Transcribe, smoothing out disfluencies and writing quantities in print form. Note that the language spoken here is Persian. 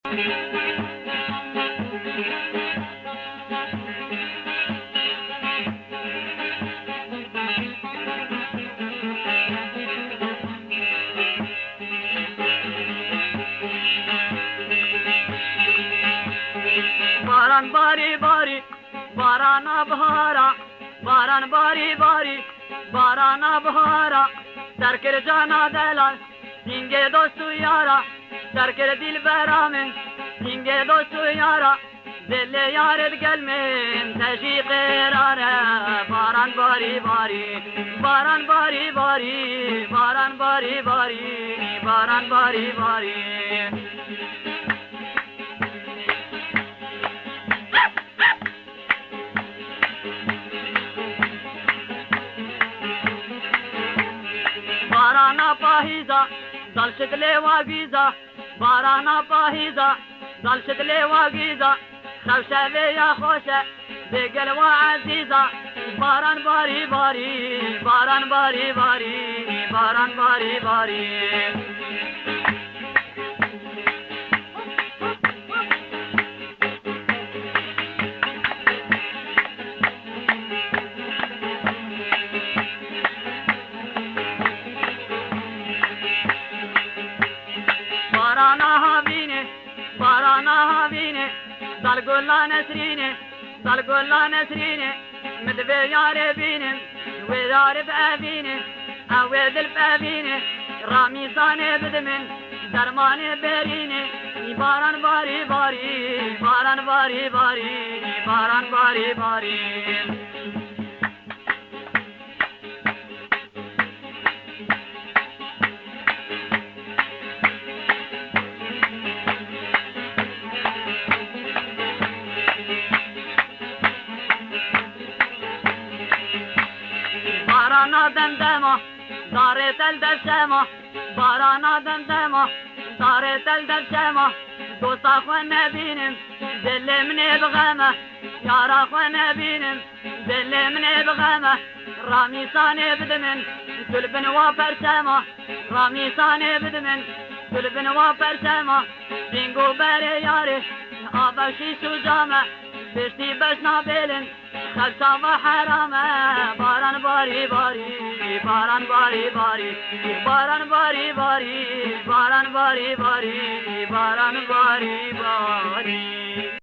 باران باری باری باران بهارا باران باری باری باران بهارا درکر جانا دلال سینگ دوستو یارا درکر دل برامن سینگ دوستو یارا دل یارت گلمن تشی قراره باران باری باری باران باری باری باران باری باری باران باری باری بارانا پاهیزا دل شکل واگیزا بارانا پاهیزا دل شکل واگیزا خوشه یا خوشه دگل و عزیزا باران باری باری باران باری باری باران باری باری بارانا هاوینه دل گلا نسرینه دل گلا نسرینه مدوی یار بینه و یار بابینه او دل بابینه رامیزانه بدمن درمان برینه باران باری باری باران باری باری باران باری باری بارانا دمدما داره تل در شما بارانا دمدما داره تل در شما دوستا خو نبینم دل من بغمه یارا خو نبینم دل من بغمه رامیسانه بدمن گلبن و پرچما رامیسانه بدمن گلبن و پرچما دینگو بره یاره آبشی سوزامه بشتی بشنا بیلن خلصا و حرامه باران باری باری باران باری باری باران باری باری باران باری باری باران باری باری